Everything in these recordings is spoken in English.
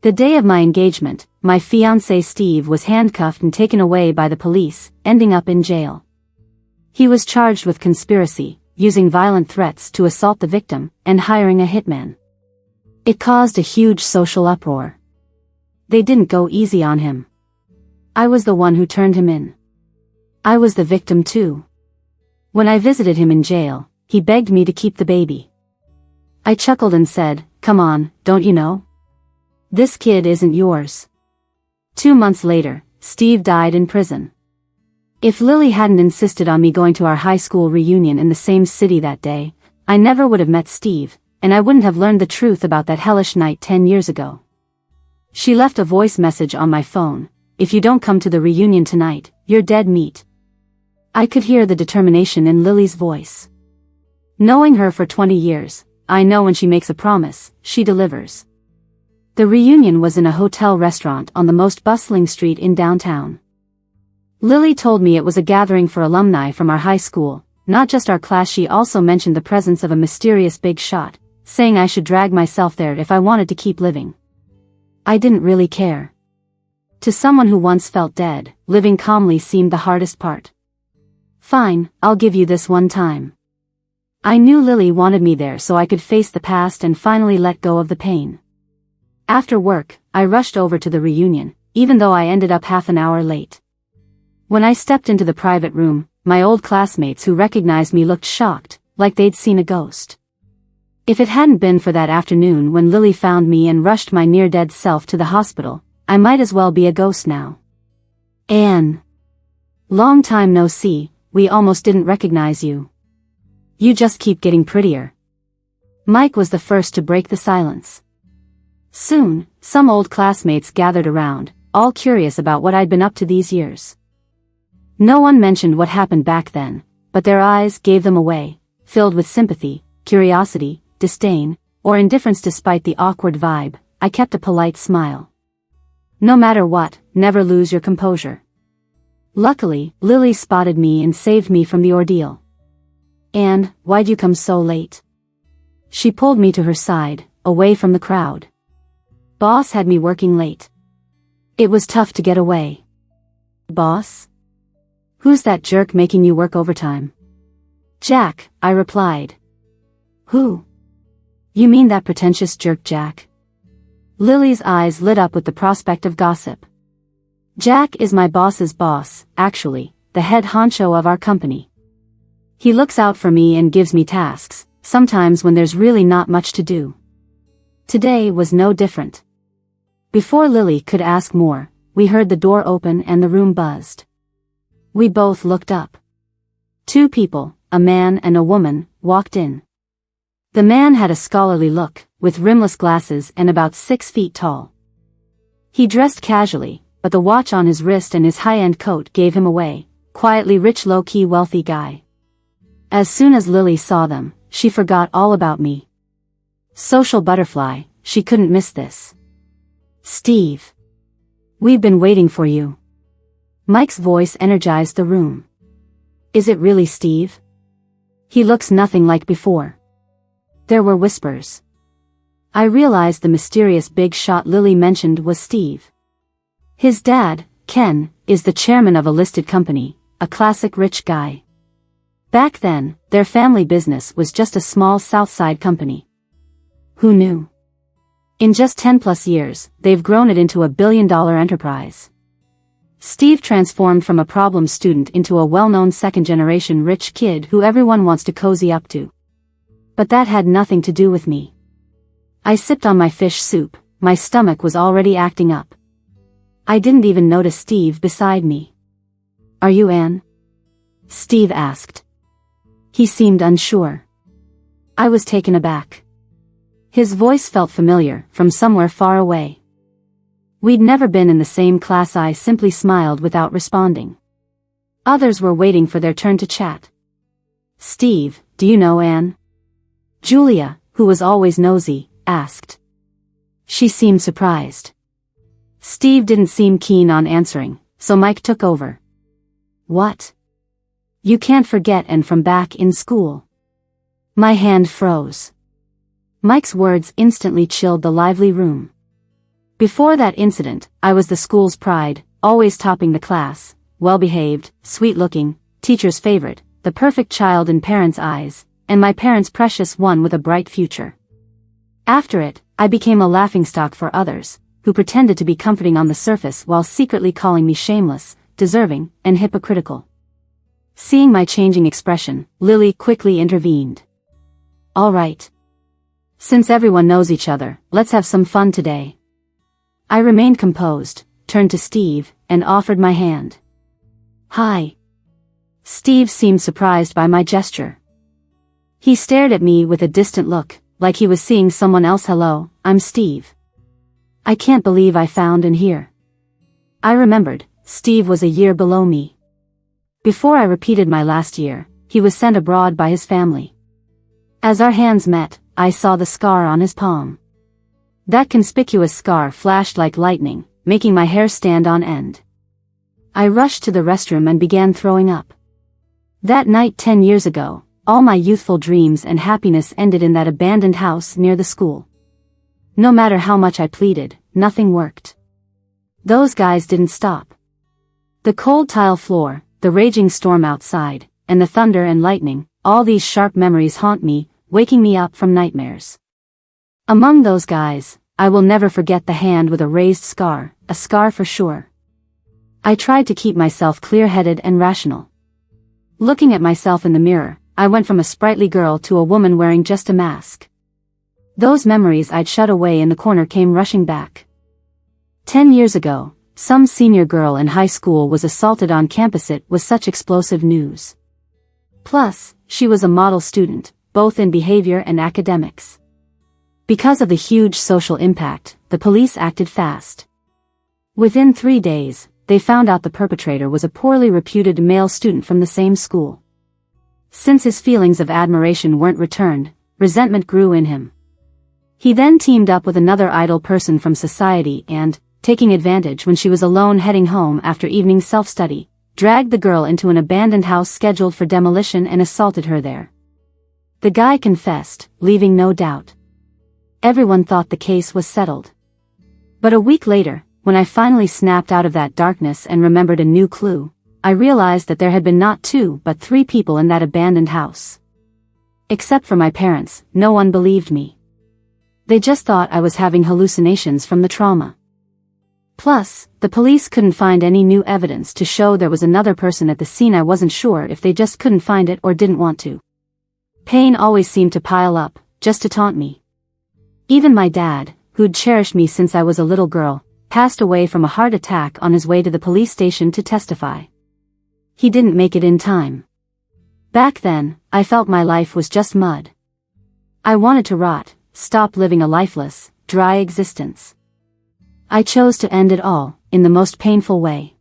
The day of my engagement, my fiancé Steve was handcuffed and taken away by the police, ending up in jail. He was charged with conspiracy, using violent threats to assault the victim, and hiring a hitman. It caused a huge social uproar. They didn't go easy on him. I was the one who turned him in. I was the victim too. When I visited him in jail, he begged me to keep the baby. I chuckled and said, "Come on, don't you know? This kid isn't yours." 2 months later, Steve died in prison. If Lily hadn't insisted on me going to our high school reunion in the same city that day, I never would have met Steve, and I wouldn't have learned the truth about that hellish night 10 years ago. She left a voice message on my phone: "If you don't come to the reunion tonight, you're dead meat." I could hear the determination in Lily's voice. Knowing her for 20 years, I know when she makes a promise, she delivers. The reunion was in a hotel restaurant on the most bustling street in downtown. Lily told me it was a gathering for alumni from our high school, not just our class. She also mentioned the presence of a mysterious big shot, saying I should drag myself there if I wanted to keep living. I didn't really care. To someone who once felt dead, living calmly seemed the hardest part. "Fine, I'll give you this one time." I knew Lily wanted me there so I could face the past and finally let go of the pain. After work, I rushed over to the reunion, even though I ended up half an hour late. When I stepped into the private room, my old classmates who recognized me looked shocked, like they'd seen a ghost. If it hadn't been for that afternoon when Lily found me and rushed my near-dead self to the hospital, I might as well be a ghost now. "Anne. Long time no see, we almost didn't recognize you. You just keep getting prettier." Mike was the first to break the silence. Soon, some old classmates gathered around, all curious about what I'd been up to these years. No one mentioned what happened back then, but their eyes gave them away, filled with sympathy, curiosity, disdain, or indifference. Despite the awkward vibe, I kept a polite smile. No matter what, never lose your composure. Luckily, Lily spotted me and saved me from the ordeal. "And, why'd you come so late?" She pulled me to her side, away from the crowd. "Boss had me working late. It was tough to get away." "Boss? Who's that jerk making you work overtime?" "Jack," I replied. "Who? You mean that pretentious jerk Jack?" Lily's eyes lit up with the prospect of gossip. "Jack is my boss's boss, actually, the head honcho of our company. He looks out for me and gives me tasks, sometimes when there's really not much to do. Today was no different." Before Lily could ask more, we heard the door open and the room buzzed. We both looked up. 2 people, a man and a woman, walked in. The man had a scholarly look, with rimless glasses and about 6 feet tall. He dressed casually, but the watch on his wrist and his high-end coat gave him away. Quietly rich, low-key wealthy guy. As soon as Lily saw them, she forgot all about me. Social butterfly, she couldn't miss this. "Steve. We've been waiting for you." Mike's voice energized the room. "Is it really Steve? He looks nothing like before." There were whispers. I realized the mysterious big shot Lily mentioned was Steve. His dad, Ken, is the chairman of a listed company, a classic rich guy. Back then, their family business was just a small Southside company. Who knew? In just 10+ years, they've grown it into a billion-dollar enterprise. Steve transformed from a problem student into a well-known second-generation rich kid who everyone wants to cozy up to. But that had nothing to do with me. I sipped on my fish soup, my stomach was already acting up. I didn't even notice Steve beside me. "Are you Anne?" Steve asked. He seemed unsure. I was taken aback. His voice felt familiar, from somewhere far away. We'd never been in the same class. I simply smiled without responding. Others were waiting for their turn to chat. "Steve, do you know Anne?" Julia, who was always nosy, asked. She seemed surprised. Steve didn't seem keen on answering, so Mike took over. "What? You can't forget Anne from back in school?" My hand froze. Mike's words instantly chilled the lively room. Before that incident, I was the school's pride, always topping the class, well-behaved, sweet-looking, teacher's favorite, the perfect child in parents' eyes, and my parents' precious one with a bright future. After it, I became a laughingstock for others, who pretended to be comforting on the surface while secretly calling me shameless, deserving, and hypocritical. Seeing my changing expression, Lily quickly intervened. "All right. Since everyone knows each other, let's have some fun today." I remained composed, turned to Steve, and offered my hand. "Hi." Steve seemed surprised by my gesture. He stared at me with a distant look, like he was seeing someone else. "Hello, I'm Steve. I can't believe I found in here." I remembered, Steve was a year below me. Before I repeated my last year, he was sent abroad by his family. As our hands met, I saw the scar on his palm. That conspicuous scar flashed like lightning, making my hair stand on end. I rushed to the restroom and began throwing up. That night 10 years ago, all my youthful dreams and happiness ended in that abandoned house near the school. No matter how much I pleaded, nothing worked. Those guys didn't stop. The cold tile floor, the raging storm outside, and the thunder and lightning, all these sharp memories haunt me, waking me up from nightmares. Among those guys, I will never forget the hand with a raised scar, a scar for sure. I tried to keep myself clear-headed and rational. Looking at myself in the mirror, I went from a sprightly girl to a woman wearing just a mask. Those memories I'd shut away in the corner came rushing back. 10 years ago, some senior girl in high school was assaulted on campus. It was such explosive news. Plus, she was a model student, both in behavior and academics. Because of the huge social impact, the police acted fast. Within 3 days, they found out the perpetrator was a poorly reputed male student from the same school. Since his feelings of admiration weren't returned, resentment grew in him. He then teamed up with another idle person from society and, taking advantage when she was alone heading home after evening self-study, dragged the girl into an abandoned house scheduled for demolition and assaulted her there. The guy confessed, leaving no doubt. Everyone thought the case was settled. But a week later, when I finally snapped out of that darkness and remembered a new clue, I realized that there had been not 2 but 3 people in that abandoned house. Except for my parents, no one believed me. They just thought I was having hallucinations from the trauma. Plus, the police couldn't find any new evidence to show there was another person at the scene. I wasn't sure if they just couldn't find it or didn't want to. Pain always seemed to pile up, just to taunt me. Even my dad, who'd cherished me since I was a little girl, passed away from a heart attack on his way to the police station to testify. He didn't make it in time. Back then, I felt my life was just mud. I wanted to rot, stop living a lifeless, dry existence. I chose to end it all, in the most painful way.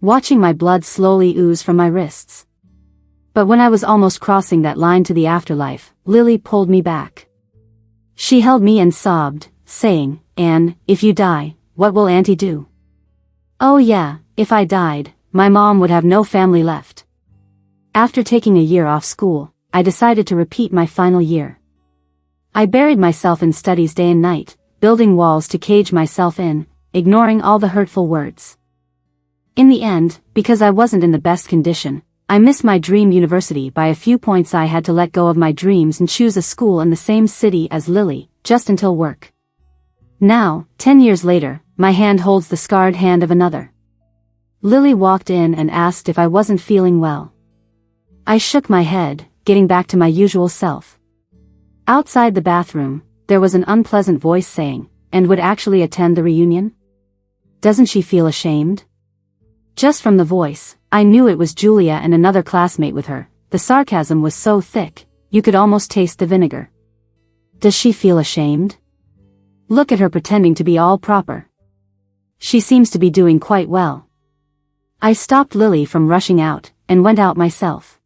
Watching my blood slowly ooze from my wrists. But when I was almost crossing that line to the afterlife, Lily pulled me back. She held me and sobbed, saying, "Anne, if you die, what will Auntie do?" Oh yeah, if I died, my mom would have no family left. After taking a year off school, I decided to repeat my final year. I buried myself in studies day and night, building walls to cage myself in, ignoring all the hurtful words. In the end, because I wasn't in the best condition, I missed my dream university by a few points. I had to let go of my dreams and choose a school in the same city as Lily, just until work. Now, 10 years later, my hand holds the scarred hand of another. Lily walked in and asked if I wasn't feeling well. I shook my head, getting back to my usual self. Outside the bathroom, there was an unpleasant voice saying, "And would actually attend the reunion? Doesn't she feel ashamed?" Just from the voice, I knew it was Julia and another classmate with her. The sarcasm was so thick, you could almost taste the vinegar. Does she feel ashamed? Look at her pretending to be all proper. She seems to be doing quite well. I stopped Lily from rushing out, and went out myself.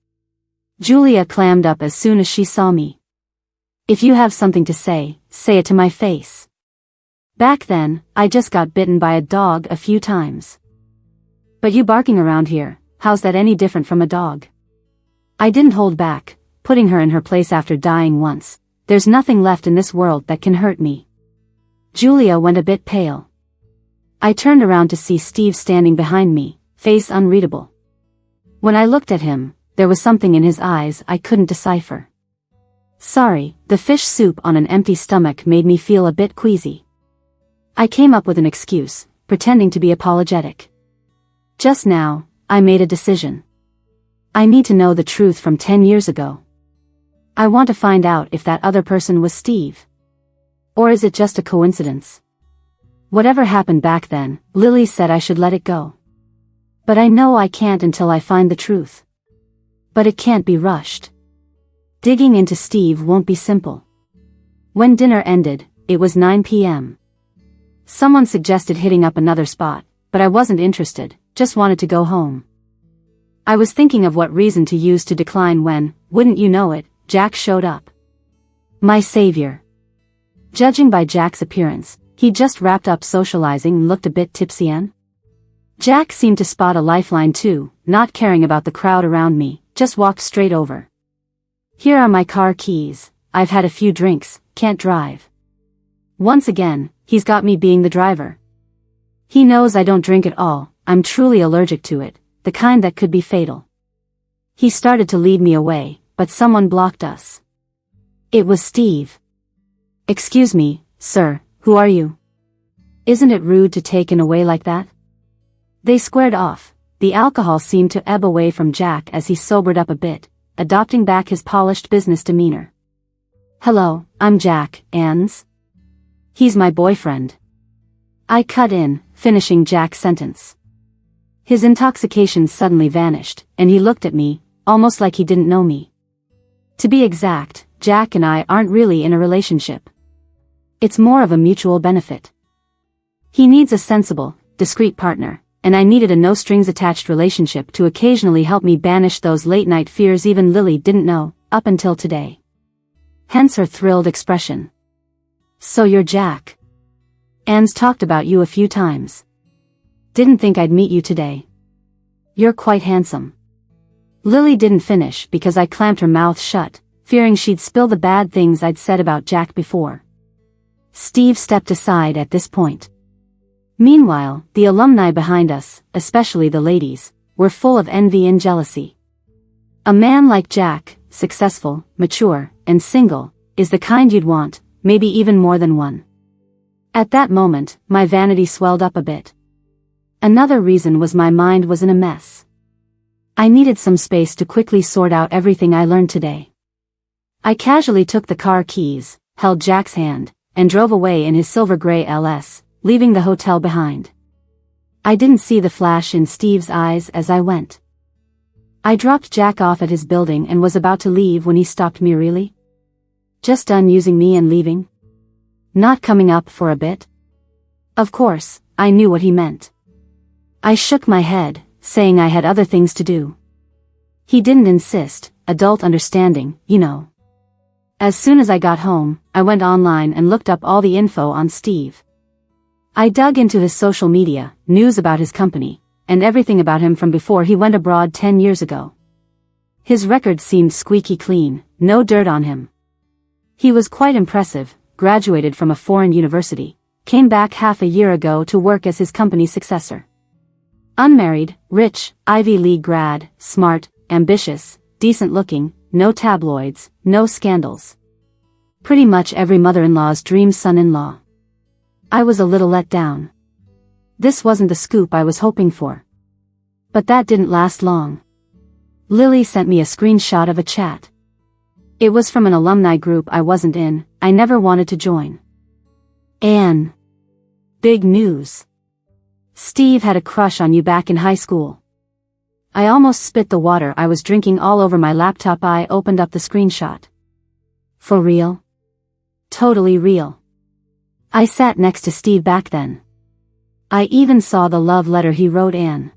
Julia clammed up as soon as she saw me. "If you have something to say it to my face." Back then, I just got bitten by a dog a few times. "But you barking around here, how's that any different from a dog?" I didn't hold back, putting her in her place after dying once. There's nothing left in this world that can hurt me. Julia went a bit pale. I turned around to see Steve standing behind me, face unreadable. When I looked at him, there was something in his eyes I couldn't decipher. Sorry, the fish soup on an empty stomach made me feel a bit queasy. I came up with an excuse, pretending to be apologetic. Just now, I made a decision. I need to know the truth from 10 years ago. I want to find out if that other person was Steve. Or is it just a coincidence? Whatever happened back then, Lily said I should let it go. But I know I can't until I find the truth. But it can't be rushed. Digging into Steve won't be simple. When dinner ended, it was 9 p.m. Someone suggested hitting up another spot, but I wasn't interested, just wanted to go home. I was thinking of what reason to use to decline when, wouldn't you know it, Jack showed up. My savior. Judging by Jack's appearance, he'd just wrapped up socializing and looked a bit tipsy and Jack seemed to spot a lifeline too, not caring about the crowd around me, just walked straight over. Here are my car keys, I've had a few drinks, can't drive. Once again, he's got me being the driver. He knows I don't drink at all, I'm truly allergic to it, the kind that could be fatal. He started to lead me away, but someone blocked us. It was Steve. Excuse me, sir, who are you? Isn't it rude to take in away like that? They squared off. The alcohol seemed to ebb away from Jack as he sobered up a bit, adopting back his polished business demeanor. Hello, I'm Jack, Ann's. He's my boyfriend. I cut in, finishing Jack's sentence. His intoxication suddenly vanished, and he looked at me, almost like he didn't know me. To be exact, Jack and I aren't really in a relationship. It's more of a mutual benefit. He needs a sensible, discreet partner, and I needed a no-strings-attached relationship to occasionally help me banish those late-night fears even Lily didn't know, up until today. Hence her thrilled expression. So you're Jack. Anne's talked about you a few times. Didn't think I'd meet you today. You're quite handsome. Lily didn't finish because I clamped her mouth shut, fearing she'd spill the bad things I'd said about Jack before. Steve stepped aside at this point. Meanwhile, the alumni behind us, especially the ladies, were full of envy and jealousy. A man like Jack, successful, mature, and single, is the kind you'd want, maybe even more than one. At that moment, my vanity swelled up a bit. Another reason was my mind was in a mess. I needed some space to quickly sort out everything I learned today. I casually took the car keys, held Jack's hand, and drove away in his silver gray LS, leaving the hotel behind. I didn't see the flash in Steve's eyes as I went. I dropped Jack off at his building and was about to leave when he stopped me. Really? Just done using me and leaving? Not coming up for a bit? Of course, I knew what he meant. I shook my head, saying I had other things to do. He didn't insist, adult understanding, you know. As soon as I got home, I went online and looked up all the info on Steve. I dug into his social media, news about his company, and everything about him from before he went abroad 10 years ago. His record seemed squeaky clean, no dirt on him. He was quite impressive, graduated from a foreign university, came back half a year ago to work as his company's successor. Unmarried, rich, Ivy League grad, smart, ambitious, decent-looking, no tabloids, no scandals. Pretty much every mother-in-law's dream son-in-law. I was a little let down. This wasn't the scoop I was hoping for. But that didn't last long. Lily sent me a screenshot of a chat. It was from an alumni group I wasn't in, I never wanted to join. Anne. Big news. Steve had a crush on you back in high school. I almost spit the water I was drinking all over my laptop. I opened up the screenshot. For real? Totally real. I sat next to Steve back then. I even saw the love letter he wrote Anne.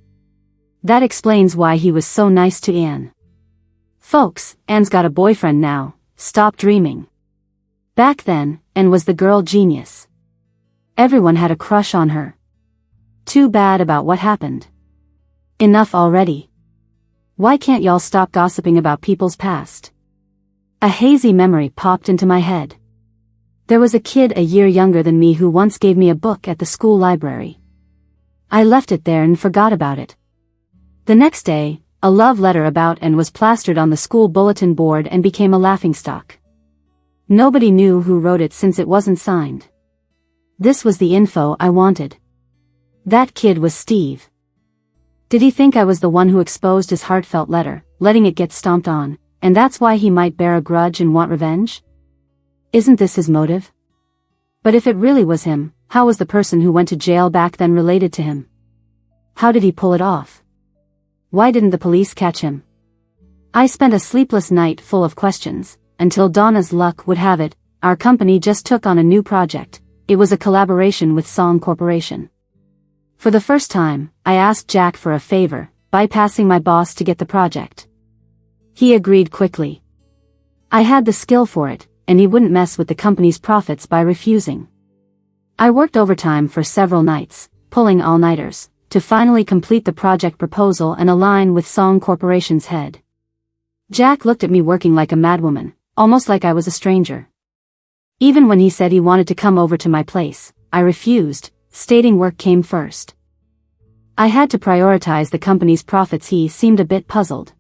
That explains why he was so nice to Anne. Folks, Anne's got a boyfriend now, stop dreaming. Back then, Anne was the girl genius. Everyone had a crush on her. Too bad about what happened. Enough already. Why can't y'all stop gossiping about people's past? A hazy memory popped into my head. There was a kid a year younger than me who once gave me a book at the school library. I left it there and forgot about it. The next day, a love letter about and was plastered on the school bulletin board and became a laughingstock. Nobody knew who wrote it since it wasn't signed. This was the info I wanted. That kid was Steve. Did he think I was the one who exposed his heartfelt letter, letting it get stomped on, and that's why he might bear a grudge and want revenge? Isn't this his motive? But if it really was him, how was the person who went to jail back then related to him? How did he pull it off? Why didn't the police catch him? I spent a sleepless night full of questions, until Donna's luck would have it, our company just took on a new project. It was a collaboration with Song Corporation. For the first time, I asked Jack for a favor, bypassing my boss to get the project. He agreed quickly. I had the skill for it, and he wouldn't mess with the company's profits by refusing. I worked overtime for several nights, pulling all-nighters, to finally complete the project proposal and align with Song Corporation's head. Jack looked at me working like a madwoman, almost like I was a stranger. Even when he said he wanted to come over to my place, I refused, stating work came first. I had to prioritize the company's profits. He seemed a bit puzzled.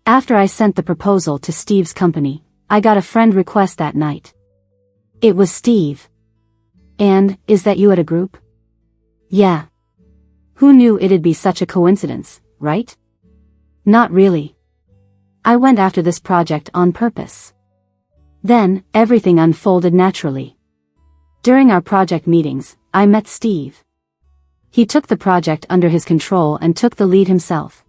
After I sent the proposal to Steve's company, I got a friend request that night. It was Steve. And, is that you at a group? Yeah. Who knew it'd be such a coincidence, right? Not really. I went after this project on purpose. Then, everything unfolded naturally. During our project meetings, I met Steve. He took the project under his control and took the lead himself.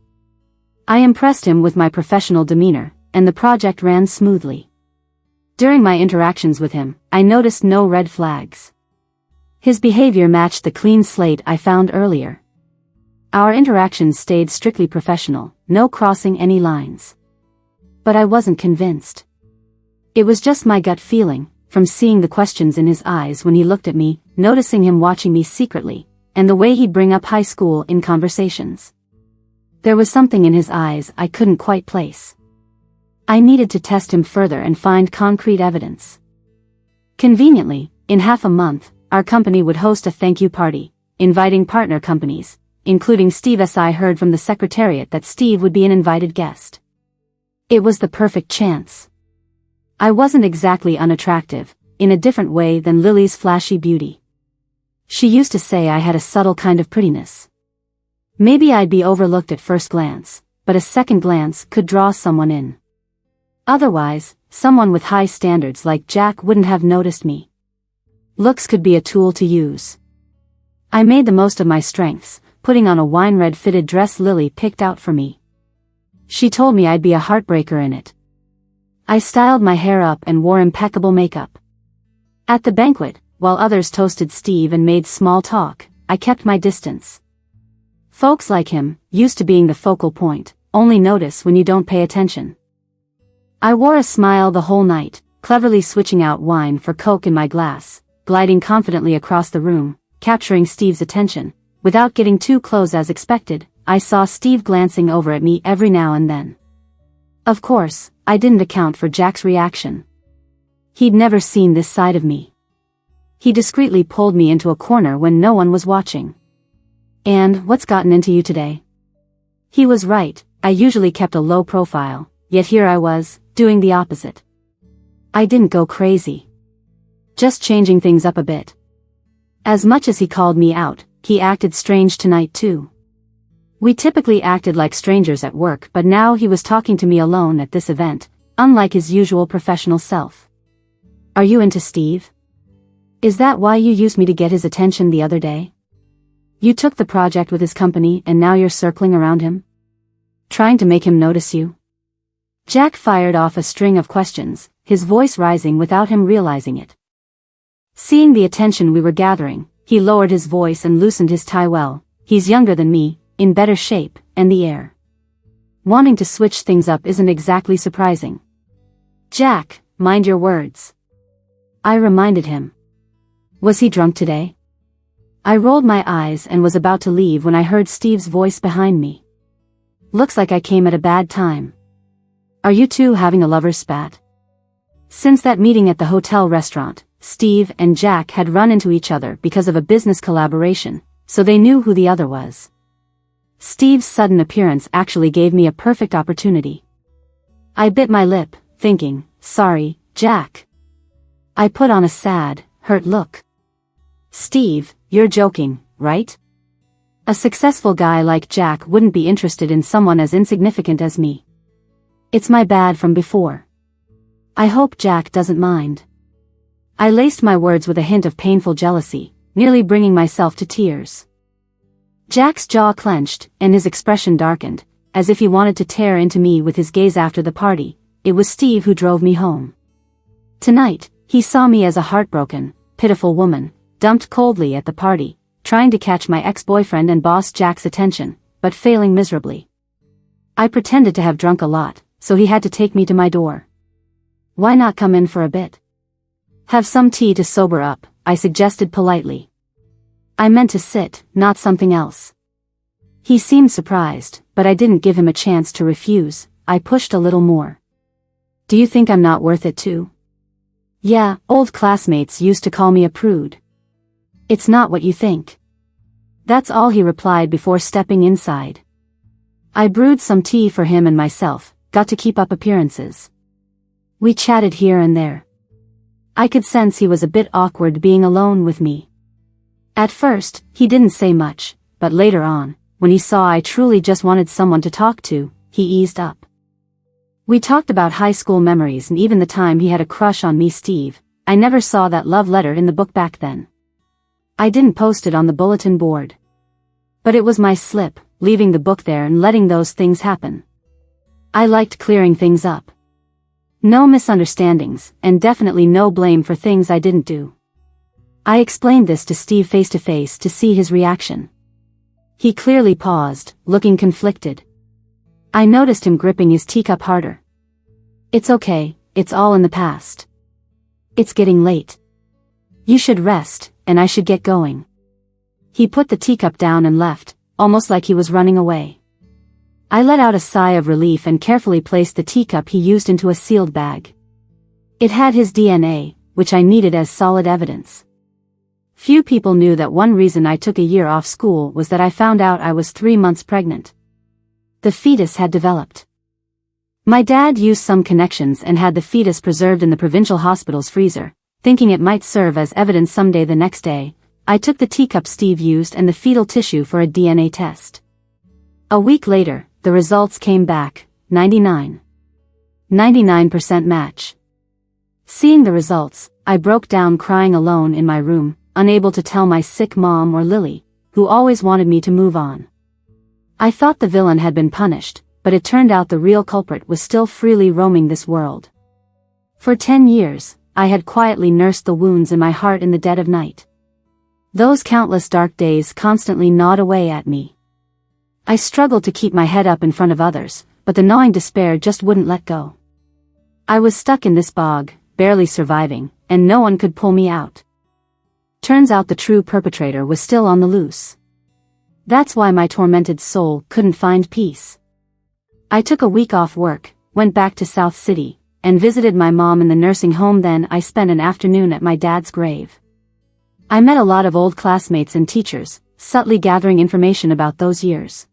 I impressed him with my professional demeanor, and the project ran smoothly. During my interactions with him, I noticed no red flags. His behavior matched the clean slate I found earlier. Our interactions stayed strictly professional, no crossing any lines. But I wasn't convinced. It was just my gut feeling, from seeing the questions in his eyes when he looked at me, noticing him watching me secretly, and the way he'd bring up high school in conversations. There was something in his eyes I couldn't quite place. I needed to test him further and find concrete evidence. Conveniently, in half a month, our company would host a thank you party, inviting partner companies, including Steve. I heard from the secretariat that Steve would be an invited guest. It was the perfect chance. I wasn't exactly unattractive, in a different way than Lily's flashy beauty. She used to say I had a subtle kind of prettiness. Maybe I'd be overlooked at first glance, but a second glance could draw someone in. Otherwise, someone with high standards like Jack wouldn't have noticed me. Looks could be a tool to use. I made the most of my strengths, putting on a wine-red fitted dress Lily picked out for me. She told me I'd be a heartbreaker in it. I styled my hair up and wore impeccable makeup. At the banquet, while others toasted Steve and made small talk, I kept my distance. Folks like him, used to being the focal point, only notice when you don't pay attention. I wore a smile the whole night, cleverly switching out wine for Coke in my glass, gliding confidently across the room, capturing Steve's attention. Without getting too close as expected, I saw Steve glancing over at me every now and then. Of course, I didn't account for Jack's reaction. He'd never seen this side of me. He discreetly pulled me into a corner when no one was watching. "And what's gotten into you today?" He was right, I usually kept a low profile, yet here I was, doing the opposite. I didn't go crazy. Just changing things up a bit. As much as he called me out, he acted strange tonight too. We typically acted like strangers at work, but now he was talking to me alone at this event, unlike his usual professional self. "Are you into Steve? Is that why you used me to get his attention the other day? You took the project with his company and now you're circling around him? Trying to make him notice you?" Jack fired off a string of questions, his voice rising without him realizing it. Seeing the attention we were gathering, he lowered his voice and loosened his tie. "Well, he's younger than me, in better shape, and the air. Wanting to switch things up isn't exactly surprising." "Jack, mind your words," I reminded him. Was he drunk today? I rolled my eyes and was about to leave when I heard Steve's voice behind me. "Looks like I came at a bad time. Are you two having a lover's spat?" Since that meeting at the hotel restaurant, Steve and Jack had run into each other because of a business collaboration, so they knew who the other was. Steve's sudden appearance actually gave me a perfect opportunity. I bit my lip, thinking, "Sorry, Jack." I put on a sad, hurt look. "Steve, you're joking, right? A successful guy like Jack wouldn't be interested in someone as insignificant as me. It's my bad from before. I hope Jack doesn't mind." I laced my words with a hint of painful jealousy, nearly bringing myself to tears. Jack's jaw clenched, and his expression darkened, as if he wanted to tear into me with his gaze after the party. It was Steve who drove me home. Tonight, he saw me as a heartbroken, pitiful woman, dumped coldly at the party, trying to catch my ex-boyfriend and boss Jack's attention, but failing miserably. I pretended to have drunk a lot, so he had to take me to my door. "Why not come in for a bit? Have some tea to sober up," I suggested politely. I meant to sit, not something else. He seemed surprised, but I didn't give him a chance to refuse. I pushed a little more. "Do you think I'm not worth it too?" "Yeah, old classmates used to call me a prude." "It's not what you think." That's all he replied before stepping inside. I brewed some tea for him and myself, got to keep up appearances. We chatted here and there. I could sense he was a bit awkward being alone with me. At first, he didn't say much, but later on, when he saw I truly just wanted someone to talk to, he eased up. We talked about high school memories and even the time he had a crush on me. Steve, I never saw that love letter in the book back then. I didn't post it on the bulletin board. But it was my slip, leaving the book there and letting those things happen. I liked clearing things up. No misunderstandings, and definitely no blame for things I didn't do. I explained this to Steve face to face to see his reaction. He clearly paused, looking conflicted. I noticed him gripping his teacup harder. "It's okay, it's all in the past. It's getting late. You should rest, and I should get going." He put the teacup down and left, almost like he was running away. I let out a sigh of relief and carefully placed the teacup he used into a sealed bag. It had his DNA, which I needed as solid evidence. Few people knew that one reason I took a year off school was that I found out I was 3 months pregnant. The fetus had developed. My dad used some connections and had the fetus preserved in the provincial hospital's freezer, thinking it might serve as evidence someday. The next day, I took the teacup Steve used and the fetal tissue for a DNA test. A week later, the results came back, 99% match. Seeing the results, I broke down crying alone in my room, unable to tell my sick mom or Lily, who always wanted me to move on. I thought the villain had been punished, but it turned out the real culprit was still freely roaming this world. For 10 years, I had quietly nursed the wounds in my heart in the dead of night. Those countless dark days constantly gnawed away at me. I struggled to keep my head up in front of others, but the gnawing despair just wouldn't let go. I was stuck in this bog, barely surviving, and no one could pull me out. Turns out the true perpetrator was still on the loose. That's why my tormented soul couldn't find peace. I took a week off work, went back to South City, and visited my mom in the nursing home. Then I spent an afternoon at my dad's grave. I met a lot of old classmates and teachers, subtly gathering information about those years.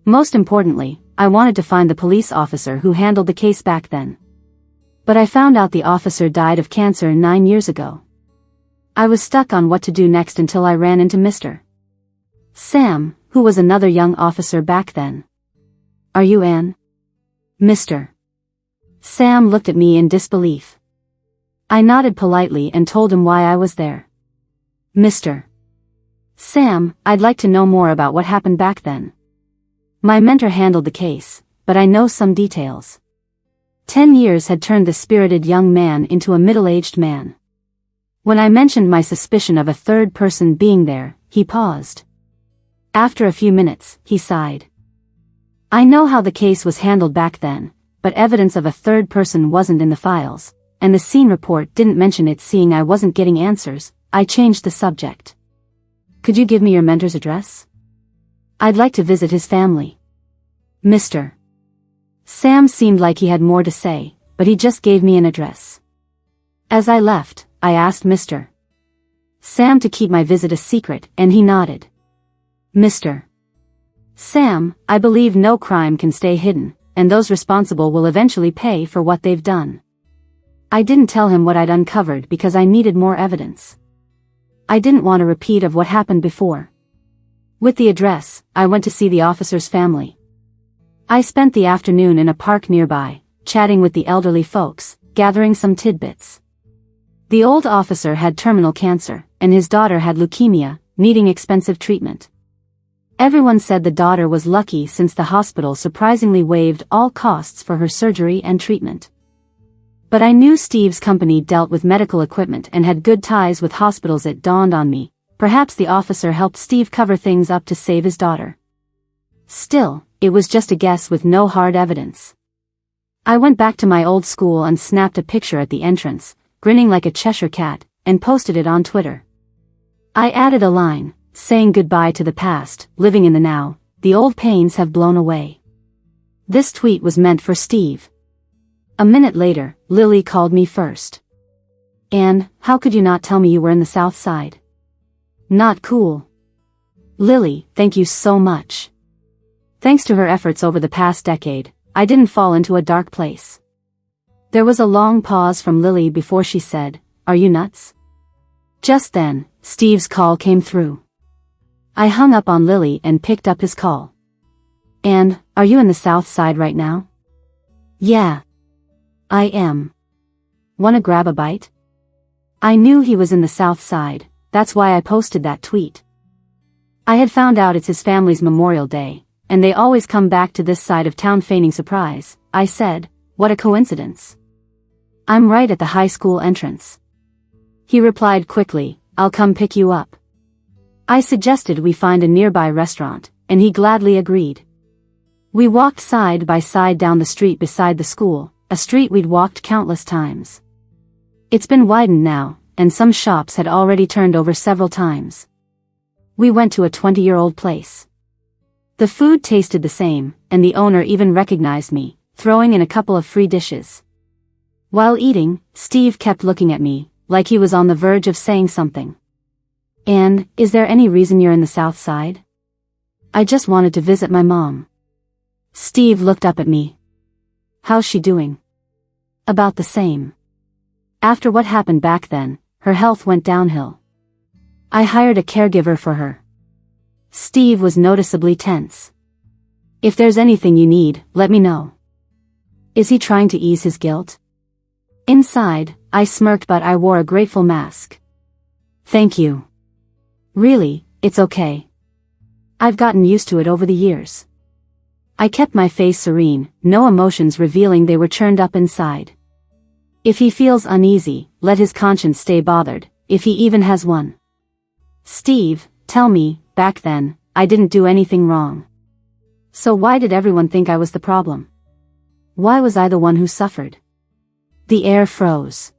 Most importantly, I wanted to find the police officer who handled the case back then. But I found out the officer died of cancer 9 years ago. I was stuck on what to do next until I ran into Mr. Sam, who was another young officer back then. "Are you Anne?" Mr. Sam looked at me in disbelief. I nodded politely and told him why I was there. "Mr. Sam, I'd like to know more about what happened back then. My mentor handled the case, but I know some details." 10 years had turned the spirited young man into a middle-aged man. When I mentioned my suspicion of a third person being there, he paused. After a few minutes, he sighed. "I know how the case was handled back then, but evidence of a third person wasn't in the files, and the scene report didn't mention it. Seeing I wasn't getting answers, I changed the subject. Could you give me your mentor's address? I'd like to visit his family." Mr. Sam seemed like he had more to say, but he just gave me an address. As I left, I asked Mr. Sam to keep my visit a secret, and he nodded. Mr. Sam, I believe no crime can stay hidden, and those responsible will eventually pay for what they've done. I didn't tell him what I'd uncovered because I needed more evidence. I didn't want a repeat of what happened before. With the address, I went to see the officer's family. I spent the afternoon in a park nearby, chatting with the elderly folks, gathering some tidbits. The old officer had terminal cancer, and his daughter had leukemia, needing expensive treatment. Everyone said the daughter was lucky since the hospital surprisingly waived all costs for her surgery and treatment. But I knew Steve's company dealt with medical equipment and had good ties with hospitals. It dawned on me, perhaps the officer helped Steve cover things up to save his daughter. Still, it was just a guess with no hard evidence. I went back to my old school and snapped a picture at the entrance, grinning like a Cheshire cat, and posted it on Twitter. I added a line, saying goodbye to the past, living in the now, the old pains have blown away. This tweet was meant for Steve. A minute later, Lily called me first. Anne, how could you not tell me you were in the South Side? Not cool. Lily, thank you so much. Thanks to her efforts over the past decade, I didn't fall into a dark place. There was a long pause from Lily before she said, "Are you nuts?" Just then, Steve's call came through. I hung up on Lily and picked up his call. "And, are you in the South Side right now?" "Yeah. I am. Wanna grab a bite?" I knew he was in the South Side, that's why I posted that tweet. I had found out it's his family's Memorial Day, and they always come back to this side of town feigning surprise. I said, "What a coincidence. I'm right at the high school entrance." He replied quickly, "I'll come pick you up." I suggested we find a nearby restaurant, and he gladly agreed. We walked side by side down the street beside the school, a street we'd walked countless times. It's been widened now, and some shops had already turned over several times. We went to a 20-year-old place. The food tasted the same, and the owner even recognized me, throwing in a couple of free dishes. While eating, Steve kept looking at me, like he was on the verge of saying something. "And, is there any reason you're in the South Side?" "I just wanted to visit my mom." Steve looked up at me. "How's she doing?" "About the same. After what happened back then, her health went downhill. I hired a caregiver for her." Steve was noticeably tense. "If there's anything you need, let me know." Is he trying to ease his guilt? Inside, I smirked, but I wore a grateful mask. "Thank you. Really, it's okay. I've gotten used to it over the years." I kept my face serene, no emotions revealing they were churned up inside. If he feels uneasy, let his conscience stay bothered, if he even has one. "Steve, tell me, back then, I didn't do anything wrong. So why did everyone think I was the problem? Why was I the one who suffered?" The air froze.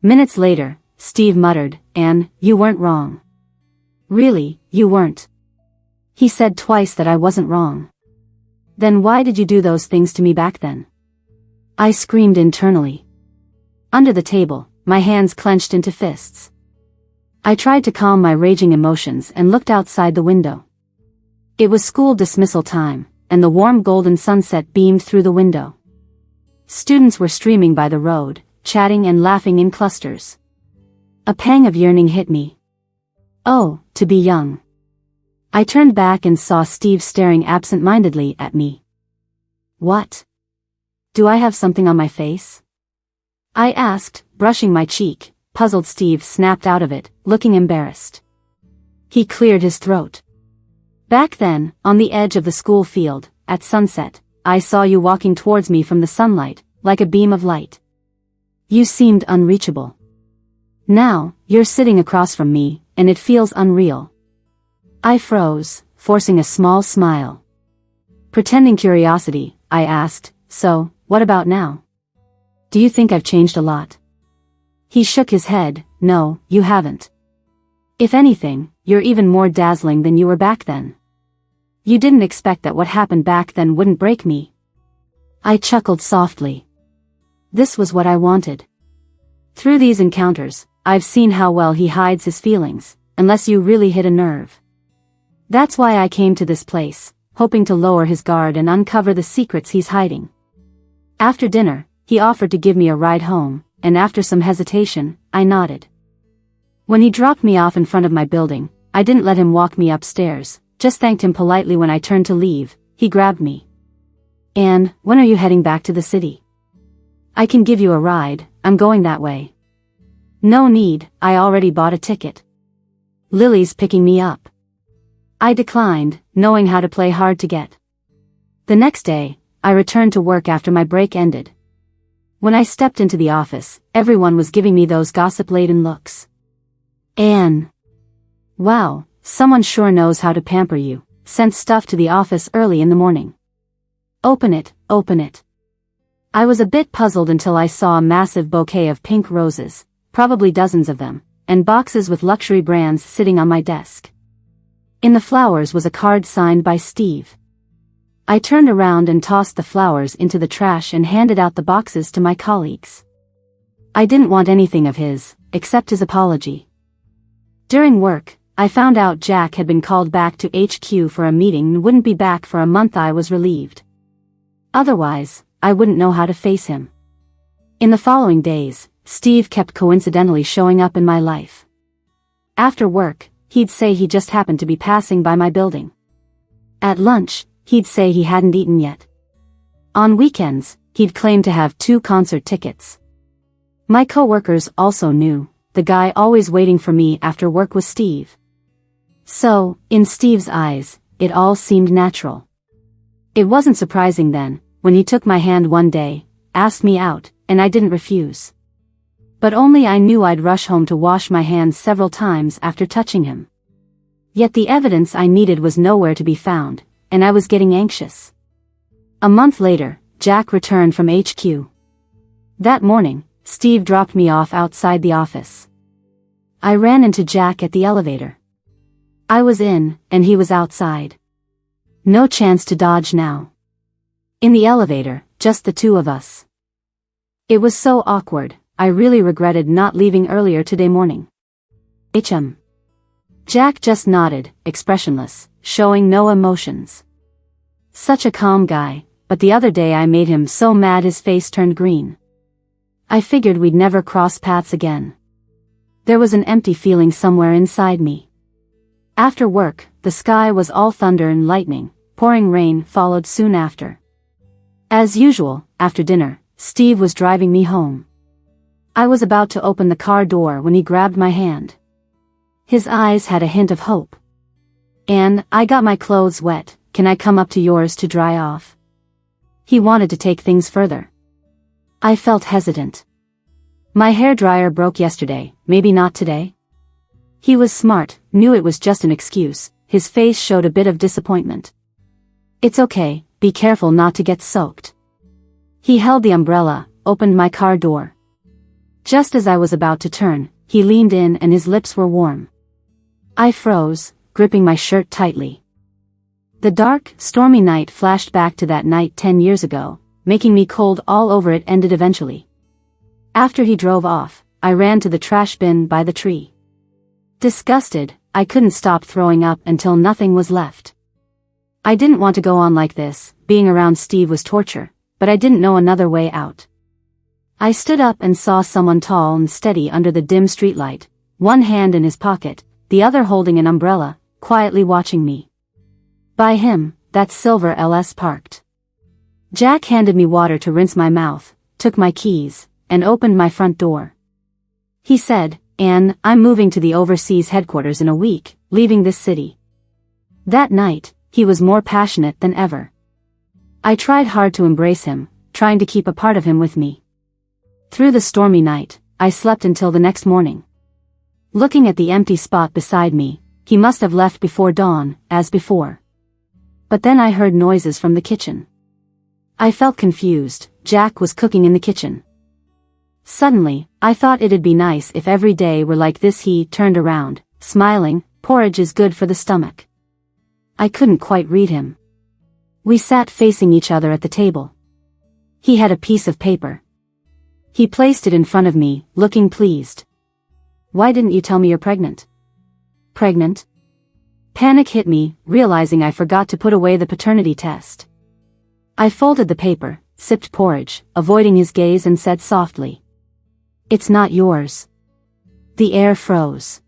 Minutes later, Steve muttered, "Anne, you weren't wrong." "Really, you weren't." He said twice that I wasn't wrong. "Then why did you do those things to me back then?" I screamed internally. Under the table, my hands clenched into fists. I tried to calm my raging emotions and looked outside the window. It was school dismissal time, and the warm golden sunset beamed through the window. Students were streaming by the road, chatting and laughing in clusters. A pang of yearning hit me. Oh, to be young. I turned back and saw Steve staring absent-mindedly at me. "What? Do I have something on my face?" I asked, brushing my cheek. Puzzled Steve snapped out of it, looking embarrassed. He cleared his throat. "Back then, on the edge of the school field, at sunset, I saw you walking towards me from the sunlight, like a beam of light. You seemed unreachable. Now, you're sitting across from me, and it feels unreal." I froze, forcing a small smile. Pretending curiosity, I asked, "So, what about now? Do you think I've changed a lot?" He shook his head. "No, you haven't. If anything, you're even more dazzling than you were back then. You didn't expect that what happened back then wouldn't break me." I chuckled softly. This was what I wanted. Through these encounters, I've seen how well he hides his feelings, unless you really hit a nerve. That's why I came to this place, hoping to lower his guard and uncover the secrets he's hiding. After dinner, he offered to give me a ride home, and after some hesitation, I nodded. When he dropped me off in front of my building, I didn't let him walk me upstairs, just thanked him politely. When I turned to leave, he grabbed me. "Anne, when are you heading back to the city?" "I can give you a ride, I'm going that way." "No need, I already bought a ticket. Lily's picking me up." I declined, knowing how to play hard to get. The next day, I returned to work after my break ended. When I stepped into the office, everyone was giving me those gossip-laden looks. "Anne. Wow, someone sure knows how to pamper you, sent stuff to the office early in the morning. Open it, open it." I was a bit puzzled until I saw a massive bouquet of pink roses, probably dozens of them, and boxes with luxury brands sitting on my desk. In the flowers was a card signed by Steve. I turned around and tossed the flowers into the trash and handed out the boxes to my colleagues. I didn't want anything of his, except his apology. During work, I found out Jack had been called back to HQ for a meeting and wouldn't be back for a month. I was relieved. Otherwise, I wouldn't know how to face him. In the following days, Steve kept coincidentally showing up in my life. After work, he'd say he just happened to be passing by my building. At lunch, he'd say he hadn't eaten yet. On weekends, he'd claim to have 2 concert tickets. My coworkers also knew, the guy always waiting for me after work was Steve. So, in Steve's eyes, it all seemed natural. It wasn't surprising then, when he took my hand one day, asked me out, and I didn't refuse. But only I knew I'd rush home to wash my hands several times after touching him. Yet the evidence I needed was nowhere to be found, and I was getting anxious. A month later, Jack returned from HQ. That morning, Steve dropped me off outside the office. I ran into Jack at the elevator. I was in, and he was outside. No chance to dodge now. In the elevator, just the 2 of us. It was so awkward, I really regretted not leaving earlier today morning. Jack just nodded, expressionless, showing no emotions. Such a calm guy, but the other day I made him so mad his face turned green. I figured we'd never cross paths again. There was an empty feeling somewhere inside me. After work, the sky was all thunder and lightning, pouring rain followed soon after. As usual, after dinner, Steve was driving me home. I was about to open the car door when he grabbed my hand. His eyes had a hint of hope. "Anne, I got my clothes wet, can I come up to yours to dry off?" He wanted to take things further. I felt hesitant. "My hairdryer broke yesterday, maybe not today?" He was smart, knew it was just an excuse, his face showed a bit of disappointment. "It's okay, be careful not to get soaked." He held the umbrella, opened my car door. Just as I was about to turn, he leaned in and his lips were warm. I froze, gripping my shirt tightly. The dark, stormy night flashed back to that night 10 years ago, making me cold all over. It ended eventually. After he drove off, I ran to the trash bin by the tree. Disgusted, I couldn't stop throwing up until nothing was left. I didn't want to go on like this, being around Steve was torture, but I didn't know another way out. I stood up and saw someone tall and steady under the dim streetlight, one hand in his pocket, the other holding an umbrella, quietly watching me. By him, that silver LS parked. Jack handed me water to rinse my mouth, took my keys, and opened my front door. He said, "Anne, I'm moving to the overseas headquarters in a week, leaving this city." That night, he was more passionate than ever. I tried hard to embrace him, trying to keep a part of him with me. Through the stormy night, I slept until the next morning. Looking at the empty spot beside me, he must have left before dawn, as before. But then I heard noises from the kitchen. I felt confused, Jack was cooking in the kitchen. Suddenly, I thought it'd be nice if every day were like this. He turned around, smiling, "Porridge is good for the stomach." I couldn't quite read him. We sat facing each other at the table. He had a piece of paper. He placed it in front of me, looking pleased. Why didn't you tell me you're pregnant? Pregnant? Panic hit me, realizing I forgot to put away the paternity test. I folded the paper, sipped porridge, avoiding his gaze, and said softly, "It's not yours." The air froze.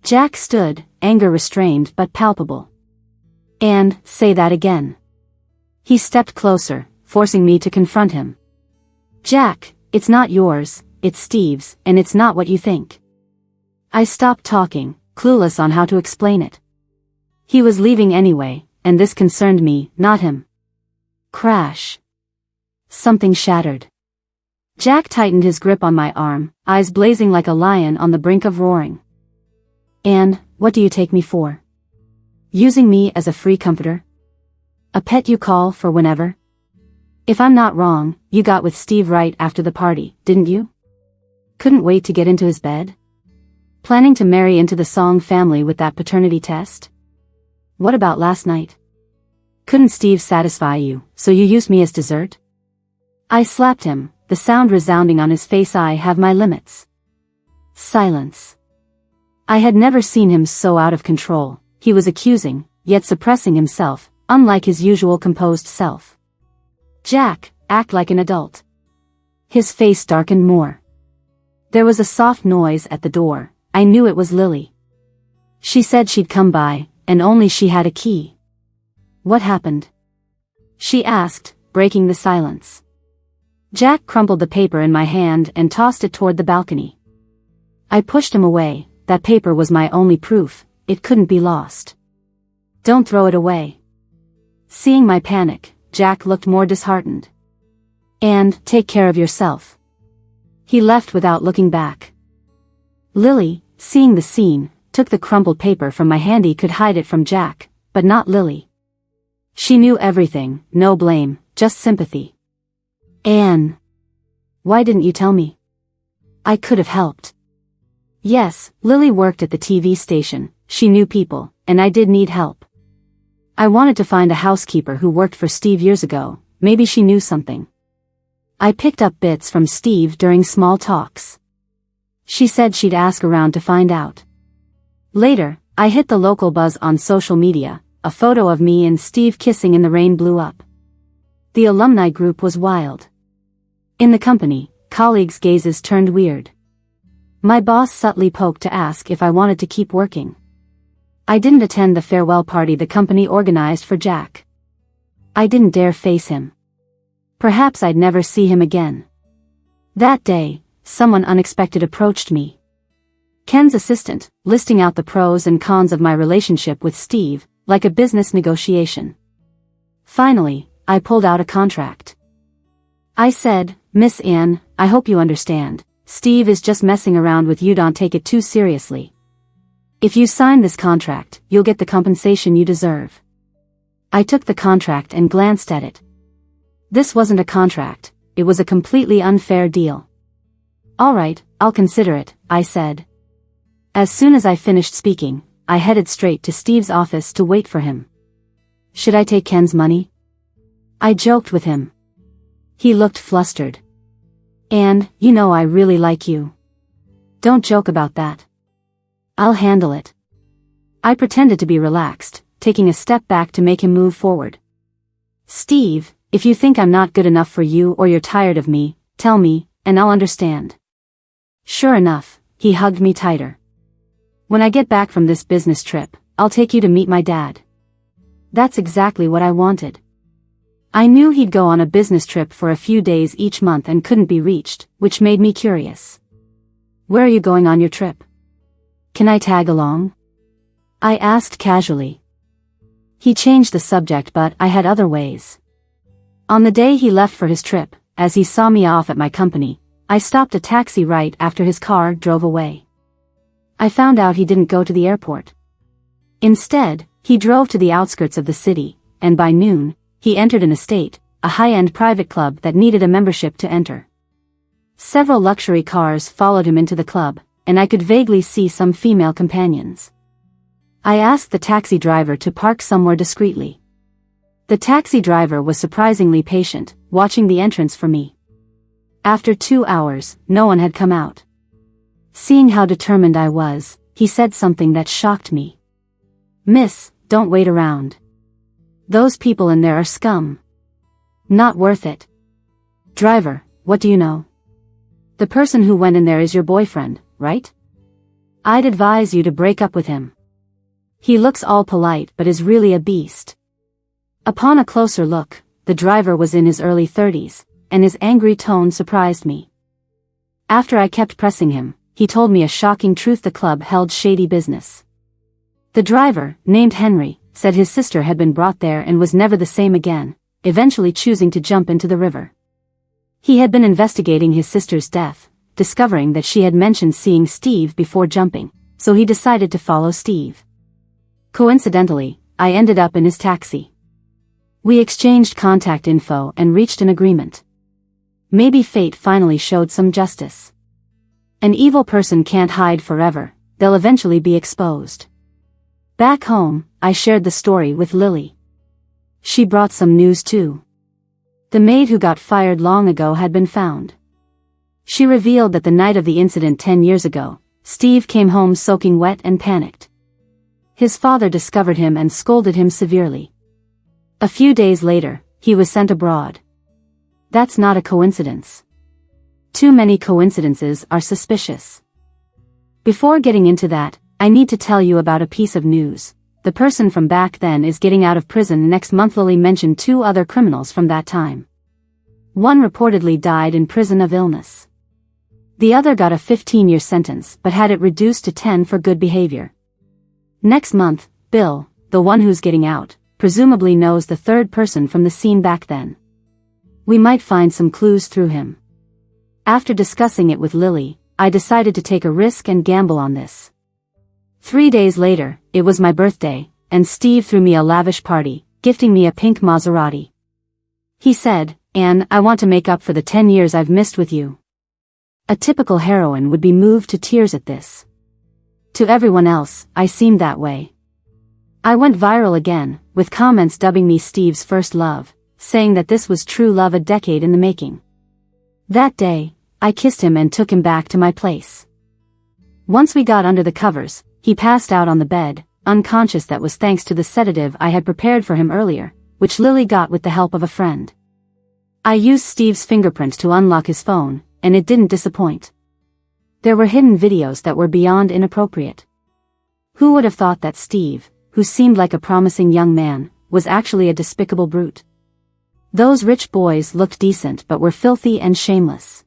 Jack stood, anger restrained but palpable. "And, say that again." He stepped closer, forcing me to confront him. "Jack, it's not yours, it's Steve's, and it's not what you think." I stopped talking, clueless on how to explain it. He was leaving anyway, and this concerned me, not him. Crash. Something shattered. Jack tightened his grip on my arm, eyes blazing like a lion on the brink of roaring. "And, what do you take me for? Using me as a free comforter? A pet you call for whenever? If I'm not wrong, you got with Steve right after the party, didn't you? Couldn't wait to get into his bed? Planning to marry into the Song family with that paternity test? What about last night? Couldn't Steve satisfy you, so you used me as dessert?" I slapped him, the sound resounding on his face. I have my limits. Silence. I had never seen him so out of control. He was accusing, yet suppressing himself, unlike his usual composed self. "Jack, act like an adult." His face darkened more. There was a soft noise at the door. I knew it was Lily. She said she'd come by, and only she had a key. "What happened?" she asked, breaking the silence. Jack crumpled the paper in my hand and tossed it toward the balcony. I pushed him away. That paper was my only proof, it couldn't be lost. "Don't throw it away." Seeing my panic, Jack looked more disheartened. "And, take care of yourself." He left without looking back. Lily, seeing the scene, took the crumpled paper from my hand. He could hide it from Jack, but not Lily. She knew everything, no blame, just sympathy. "Anne. Why didn't you tell me? I could have helped." Yes, Lily worked at the TV station, she knew people, and I did need help. I wanted to find a housekeeper who worked for Steve years ago, maybe she knew something. I picked up bits from Steve during small talks. She said she'd ask around to find out. Later, I hit the local buzz on social media. A photo of me and Steve kissing in the rain blew up. The alumni group was wild. In the company, colleagues' gazes turned weird. My boss subtly poked to ask if I wanted to keep working. I didn't attend the farewell party the company organized for Jack. I didn't dare face him. Perhaps I'd never see him again. That day, someone unexpected approached me. Ken's assistant, listing out the pros and cons of my relationship with Steve, like a business negotiation. Finally, I pulled out a contract. I said, "Miss Ann, I hope you understand. Steve is just messing around with you. Don't take it too seriously. If you sign this contract, you'll get the compensation you deserve." I took the contract and glanced at it. This wasn't a contract, it was a completely unfair deal. "All right, I'll consider it," I said. As soon as I finished speaking, I headed straight to Steve's office to wait for him. "Should I take Ken's money?" I joked with him. He looked flustered. "And, you know I really like you." "Don't joke about that." "I'll handle it." I pretended to be relaxed, taking a step back to make him move forward. "Steve, if you think I'm not good enough for you or you're tired of me, tell me, and I'll understand." Sure enough, he hugged me tighter. "When I get back from this business trip, I'll take you to meet my dad." That's exactly what I wanted. I knew he'd go on a business trip for a few days each month and couldn't be reached, which made me curious. "Where are you going on your trip? Can I tag along?" I asked casually. He changed the subject, but I had other ways. On the day he left for his trip, as he saw me off at my company, I stopped a taxi right after his car drove away. I found out he didn't go to the airport. Instead, he drove to the outskirts of the city, and by noon, he entered an estate, a high-end private club that needed a membership to enter. Several luxury cars followed him into the club, and I could vaguely see some female companions. I asked the taxi driver to park somewhere discreetly. The taxi driver was surprisingly patient, watching the entrance for me. After 2 hours, no one had come out. Seeing how determined I was, he said something that shocked me. "Miss, don't wait around. Those people in there are scum. Not worth it." "Driver, what do you know? The person who went in there is your boyfriend, right? I'd advise you to break up with him. He looks all polite but is really a beast." Upon a closer look, the driver was in his early 30s, and his angry tone surprised me. After I kept pressing him, he told me a shocking truth: the club held shady business. The driver, named Henry, said his sister had been brought there and was never the same again, eventually choosing to jump into the river. He had been investigating his sister's death, discovering that she had mentioned seeing Steve before jumping, so he decided to follow Steve. Coincidentally, I ended up in his taxi. We exchanged contact info and reached an agreement. Maybe fate finally showed some justice. An evil person can't hide forever, they'll eventually be exposed. Back home, I shared the story with Lily. She brought some news too. The maid who got fired long ago had been found. She revealed that the night of the incident 10 years ago, Steve came home soaking wet and panicked. His father discovered him and scolded him severely. A few days later, he was sent abroad. That's not a coincidence. Too many coincidences are suspicious. Before getting into that, I need to tell you about a piece of news. The person from back then is getting out of prison next month. Lily mentioned 2 other criminals from that time. One reportedly died in prison of illness. The other got a 15-year sentence but had it reduced to 10 for good behavior. Next month, Bill, the one who's getting out, presumably knows the third person from the scene back then. We might find some clues through him. After discussing it with Lily, I decided to take a risk and gamble on this. 3 days later, it was my birthday, and Steve threw me a lavish party, gifting me a pink Maserati. He said, "Anne, I want to make up for the 10 years I've missed with you." A typical heroine would be moved to tears at this. To everyone else, I seemed that way. I went viral again, with comments dubbing me Steve's first love, saying that this was true love, a decade in the making. That day, I kissed him and took him back to my place. Once we got under the covers, he passed out on the bed, unconscious. That was thanks to the sedative I had prepared for him earlier, which Lily got with the help of a friend. I used Steve's fingerprint to unlock his phone, and it didn't disappoint. There were hidden videos that were beyond inappropriate. Who would have thought that Steve, who seemed like a promising young man, was actually a despicable brute? Those rich boys looked decent but were filthy and shameless.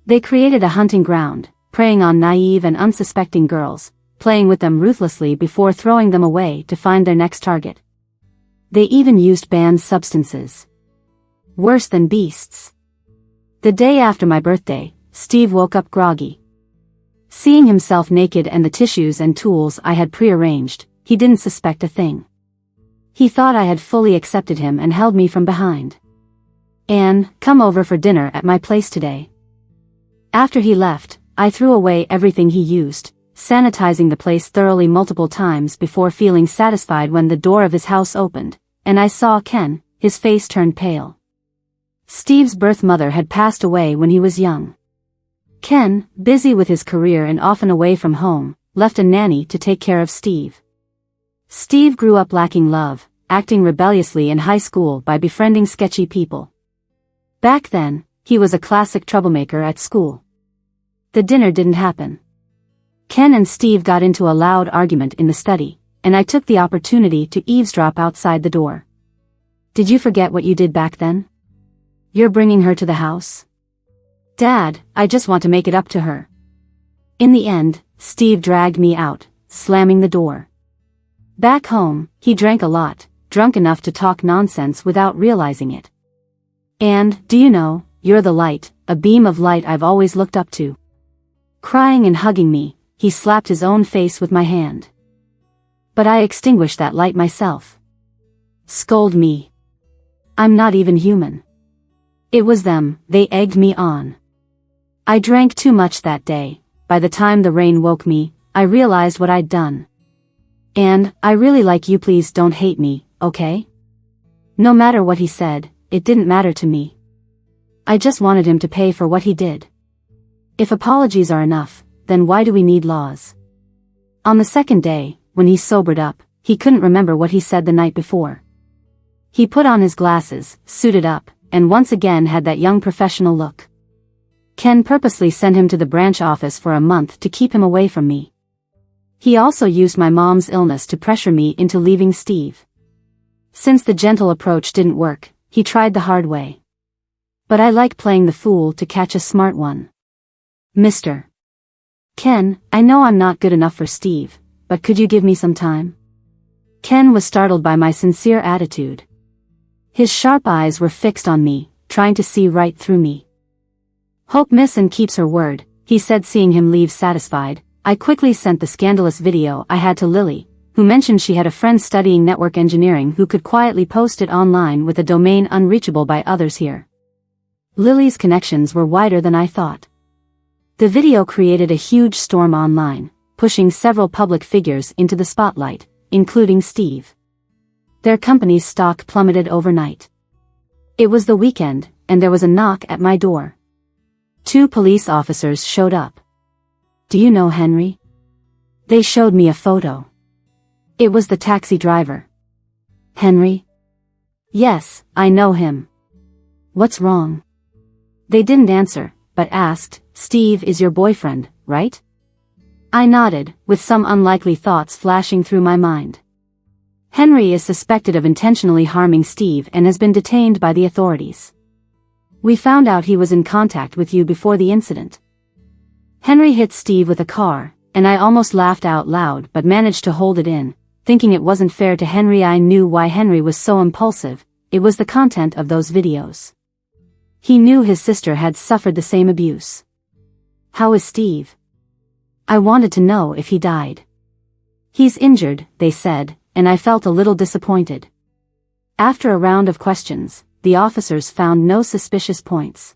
They created a hunting ground, preying on naive and unsuspecting girls, playing with them ruthlessly before throwing them away to find their next target. They even used banned substances. Worse than beasts. The day after my birthday, Steve woke up groggy. Seeing himself naked and the tissues and tools I had prearranged, he didn't suspect a thing. He thought I had fully accepted him and held me from behind. "Anne, come over for dinner at my place today." After he left, I threw away everything he used, sanitizing the place thoroughly multiple times before feeling satisfied when the door of his house opened, and I saw Ken. His face turned pale. Steve's birth mother had passed away when he was young. Ken, busy with his career and often away from home, left a nanny to take care of Steve. Steve grew up lacking love, acting rebelliously in high school by befriending sketchy people. Back then, he was a classic troublemaker at school. The dinner didn't happen. Ken and Steve got into a loud argument in the study, and I took the opportunity to eavesdrop outside the door. "Did you forget what you did back then? You're bringing her to the house?" "Dad, I just want to make it up to her." In the end, Steve dragged me out, slamming the door. Back home, he drank a lot, drunk enough to talk nonsense without realizing it. "And, do you know, you're the light, a beam of light I've always looked up to." Crying and hugging me, he slapped his own face with my hand. "But I extinguished that light myself." "Scold me. I'm not even human." It was them, they egged me on. I drank too much that day. By the time the rain woke me, I realized what I'd done. "And, I really like you, please don't hate me, okay?" No matter what he said, it didn't matter to me. I just wanted him to pay for what he did. If apologies are enough, then why do we need laws? On the second day, when he sobered up, he couldn't remember what he said the night before. He put on his glasses, suited up, and once again had that young professional look. Ken purposely sent him to the branch office for a month to keep him away from me. He also used my mom's illness to pressure me into leaving Steve. Since the gentle approach didn't work, he tried the hard way. But I like playing the fool to catch a smart one. Mr. Ken, I know I'm not good enough for Steve, but could you give me some time? Ken was startled by my sincere attitude. His sharp eyes were fixed on me, trying to see right through me. Hope Missin keeps her word, he said, seeing him leave satisfied. I quickly sent the scandalous video I had to Lily, who mentioned she had a friend studying network engineering who could quietly post it online with a domain unreachable by others here. Lily's connections were wider than I thought. The video created a huge storm online, pushing several public figures into the spotlight, including Steve. Their company's stock plummeted overnight. It was the weekend, and there was a knock at my door. 2 police officers showed up. Do you know Henry? They showed me a photo. It was the taxi driver. Henry? Yes, I know him. What's wrong? They didn't answer, but asked, Steve is your boyfriend, right? I nodded, with some unlikely thoughts flashing through my mind. Henry is suspected of intentionally harming Steve and has been detained by the authorities. We found out he was in contact with you before the incident. Henry hit Steve with a car, and I almost laughed out loud but managed to hold it in, thinking it wasn't fair to Henry. I knew why Henry was so impulsive. It was the content of those videos. He knew his sister had suffered the same abuse. How is Steve? I wanted to know if he died. He's injured, they said, and I felt a little disappointed. After a round of questions, the officers found no suspicious points.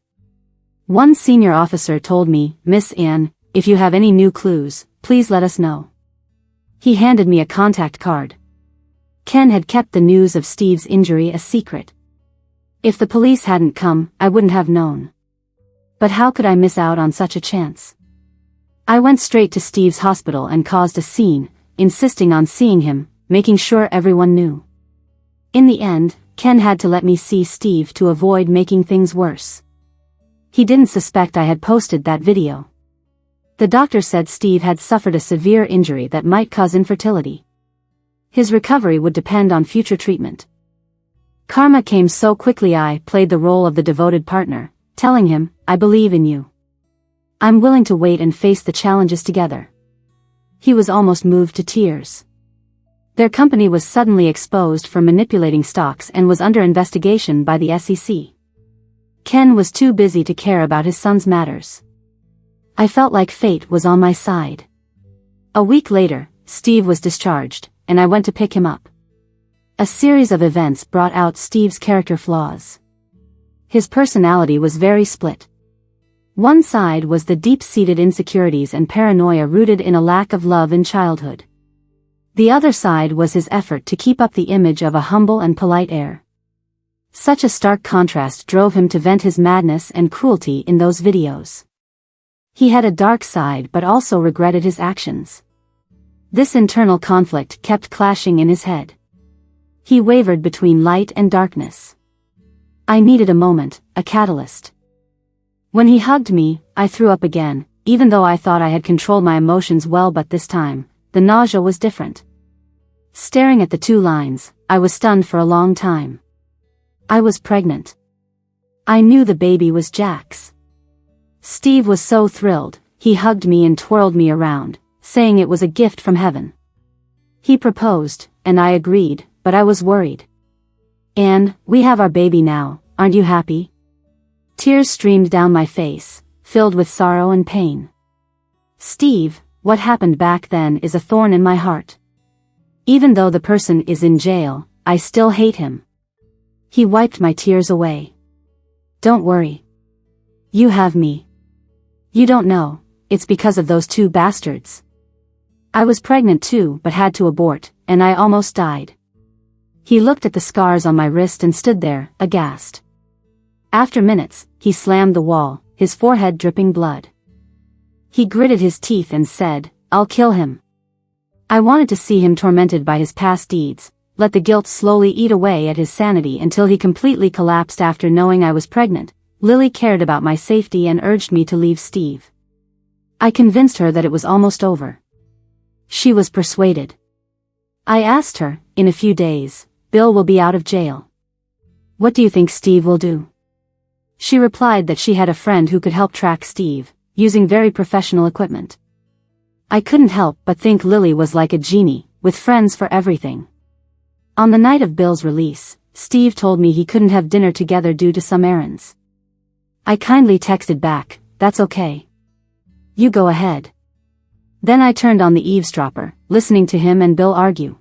One senior officer told me, Miss Ann, if you have any new clues, please let us know. He handed me a contact card. Ken had kept the news of Steve's injury a secret. If the police hadn't come, I wouldn't have known. But how could I miss out on such a chance? I went straight to Steve's hospital and caused a scene, insisting on seeing him, making sure everyone knew. In the end, Ken had to let me see Steve to avoid making things worse. He didn't suspect I had posted that video. The doctor said Steve had suffered a severe injury that might cause infertility. His recovery would depend on future treatment. Karma came so quickly. I played the role of the devoted partner, telling him, I believe in you. I'm willing to wait and face the challenges together. He was almost moved to tears. Their company was suddenly exposed for manipulating stocks and was under investigation by the SEC. Ken was too busy to care about his son's matters. I felt like fate was on my side. A week later, Steve was discharged, and I went to pick him up. A series of events brought out Steve's character flaws. His personality was very split. One side was the deep-seated insecurities and paranoia rooted in a lack of love in childhood. The other side was his effort to keep up the image of a humble and polite heir. Such a stark contrast drove him to vent his madness and cruelty in those videos. He had a dark side but also regretted his actions. This internal conflict kept clashing in his head. He wavered between light and darkness. I needed a moment, a catalyst. When he hugged me, I threw up again, even though I thought I had controlled my emotions well, but this time, the nausea was different. Staring at the 2 lines, I was stunned for a long time. I was pregnant. I knew the baby was Jack's. Steve was so thrilled, he hugged me and twirled me around, saying it was a gift from heaven. He proposed, and I agreed, but I was worried. Anne, we have our baby now, aren't you happy? Tears streamed down my face, filled with sorrow and pain. Steve, what happened back then is a thorn in my heart. Even though the person is in jail, I still hate him. He wiped my tears away. Don't worry. You have me. You don't know, it's because of those 2 bastards. I was pregnant too but had to abort, and I almost died. He looked at the scars on my wrist and stood there, aghast. After minutes, he slammed the wall, his forehead dripping blood. He gritted his teeth and said, "I'll kill him." I wanted to see him tormented by his past deeds, let the guilt slowly eat away at his sanity until he completely collapsed after knowing I was pregnant. Lily cared about my safety and urged me to leave Steve. I convinced her that it was almost over. She was persuaded. I asked her, "In a few days, Bill will be out of jail. What do you think Steve will do?" She replied that she had a friend who could help track Steve, using very professional equipment. I couldn't help but think Lily was like a genie, with friends for everything. On the night of Bill's release, Steve told me he couldn't have dinner together due to some errands. I kindly texted back, "That's okay. You go ahead." Then I turned on the eavesdropper, listening to him and Bill argue.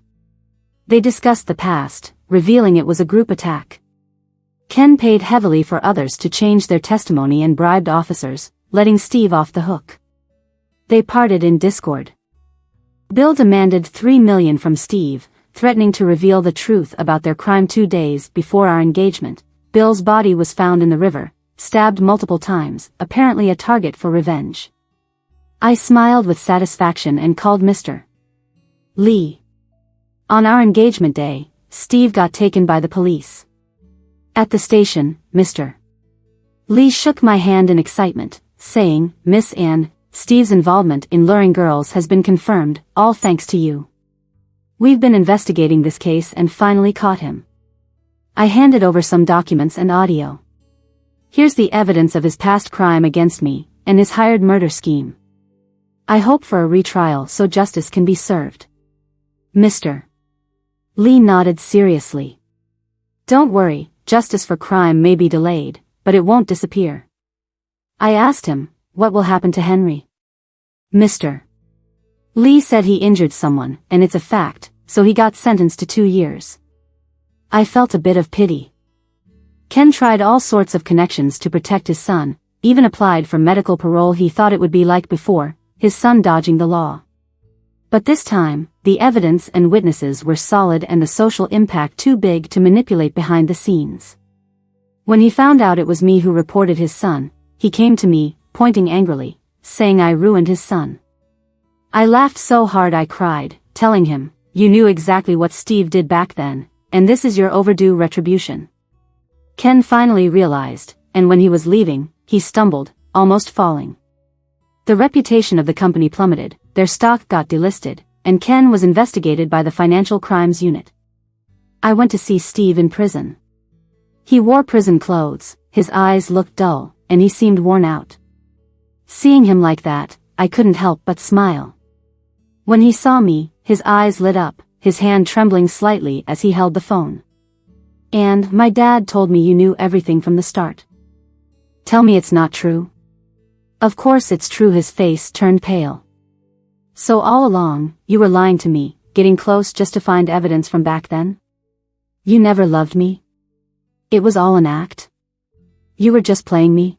They discussed the past, revealing it was a group attack. Ken paid heavily for others to change their testimony and bribed officers, letting Steve off the hook. They parted in discord. Bill demanded $3 million from Steve, threatening to reveal the truth about their crime 2 days before our engagement. Bill's body was found in the river, stabbed multiple times, apparently a target for revenge. I smiled with satisfaction and called Mr. Lee. On our engagement day, Steve got taken by the police. At the station, Mr. Lee shook my hand in excitement, saying, "Miss Ann, Steve's involvement in luring girls has been confirmed, all thanks to you. We've been investigating this case and finally caught him." I handed over some documents and audio. "Here's the evidence of his past crime against me, and his hired murder scheme. I hope for a retrial so justice can be served." Mr. Lee nodded seriously. "Don't worry, justice for crime may be delayed, but it won't disappear." I asked him, "What will happen to Henry?" Mr. Lee said he injured someone, and it's a fact, so he got sentenced to 2 years. I felt a bit of pity. Ken tried all sorts of connections to protect his son, even applied for medical parole. He thought it would be like before, his son dodging the law. But this time, the evidence and witnesses were solid and the social impact too big to manipulate behind the scenes. When he found out it was me who reported his son, he came to me, pointing angrily, saying I ruined his son. I laughed so hard I cried, telling him, "You knew exactly what Steve did back then, and this is your overdue retribution." Ken finally realized, and when he was leaving, he stumbled, almost falling. The reputation of the company plummeted, their stock got delisted, and Ken was investigated by the Financial Crimes Unit. I went to see Steve in prison. He wore prison clothes, his eyes looked dull, and he seemed worn out. Seeing him like that, I couldn't help but smile. When he saw me, his eyes lit up, his hand trembling slightly as he held the phone. "And my dad told me you knew everything from the start. Tell me it's not true." "Of course it's true." His face turned pale. "So all along, you were lying to me, getting close just to find evidence from back then? You never loved me? It was all an act? You were just playing me?"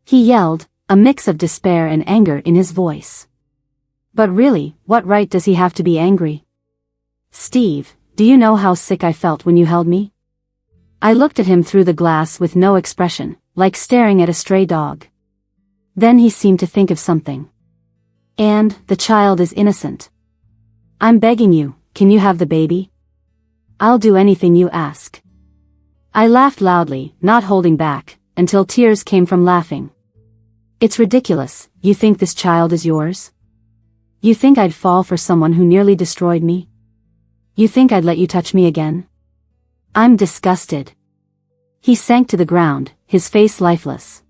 He yelled, a mix of despair and anger in his voice. "But really, what right does he have to be angry? Steve, do you know how sick I felt when you held me?" I looked at him through the glass with no expression, like staring at a stray dog. Then he seemed to think of something. "And, the child is innocent. I'm begging you, can you have the baby? I'll do anything you ask." I laughed loudly, not holding back, until tears came from laughing. "It's ridiculous. You think this child is yours? You think I'd fall for someone who nearly destroyed me? You think I'd let you touch me again? I'm disgusted." He sank to the ground, his face lifeless.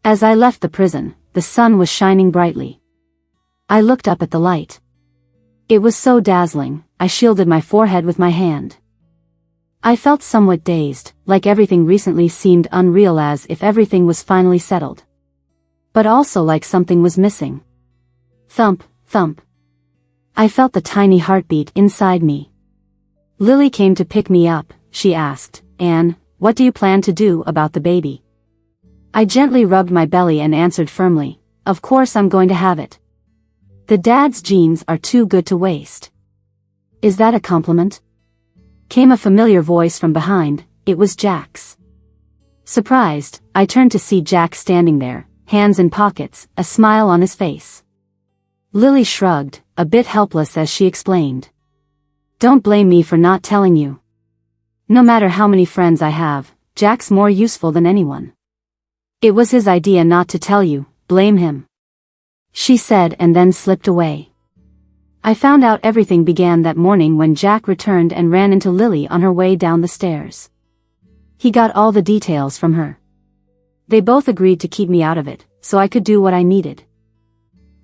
As I left the prison, the sun was shining brightly. I looked up at the light. It was so dazzling, I shielded my forehead with my hand. I felt somewhat dazed, like everything recently seemed unreal, as if everything was finally settled. But also like something was missing. Thump, thump. I felt the tiny heartbeat inside me. "Lily came to pick me up," she asked, "Anne, what do you plan to do about the baby?" I gently rubbed my belly and answered firmly, "Of course I'm going to have it. The dad's genes are too good to waste." "Is that a compliment?" Came a familiar voice from behind. It was Jack's. Surprised, I turned to see Jack standing there, hands in pockets, a smile on his face. Lily shrugged, a bit helpless as she explained. Don't blame me for not telling you. No matter how many friends I have, Jack's more useful than anyone. It was his idea not to tell you, blame him. She said and then slipped away. I found out everything began that morning when Jack returned and ran into Lily on her way down the stairs. He got all the details from her. They both agreed to keep me out of it, so I could do what I needed.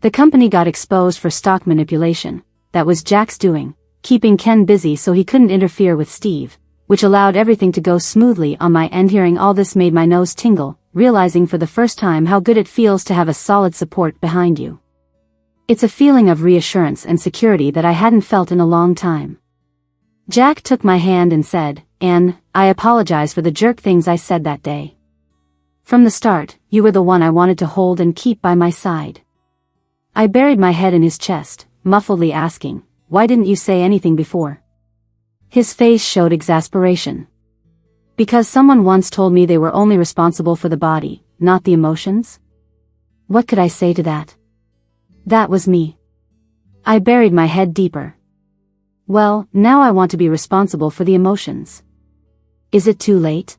The company got exposed for stock manipulation. That was Jack's doing, keeping Ken busy so he couldn't interfere with Steve, which allowed everything to go smoothly on my end. Hearing all this made my nose tingle, realizing for the first time how good it feels to have a solid support behind you. It's a feeling of reassurance and security that I hadn't felt in a long time. Jack took my hand and said, "Anne, I apologize for the jerk things I said that day. From the start, you were the one I wanted to hold and keep by my side." I buried my head in his chest, muffledly asking, "Why didn't you say anything before?" His face showed exasperation. "Because someone once told me they were only responsible for the body, not the emotions?" What could I say to that? That was me. I buried my head deeper. Well, now I want to be responsible for the emotions. Is it too late?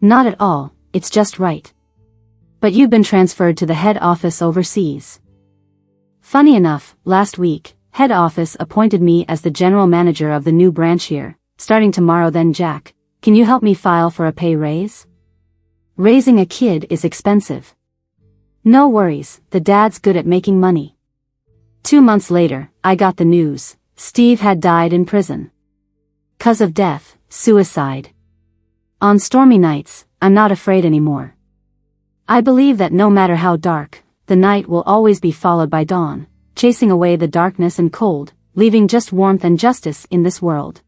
Not at all, it's just right. But you've been transferred to the head office overseas. Funny enough, last week, head office appointed me as the general manager of the new branch here, starting tomorrow. Then Jack, can you help me file for a pay raise? Raising a kid is expensive. No worries, the dad's good at making money. 2 months later, I got the news. Steve had died in prison. 'Cause of death, suicide. On stormy nights, I'm not afraid anymore. I believe that no matter how dark, the night will always be followed by dawn, chasing away the darkness and cold, leaving just warmth and justice in this world.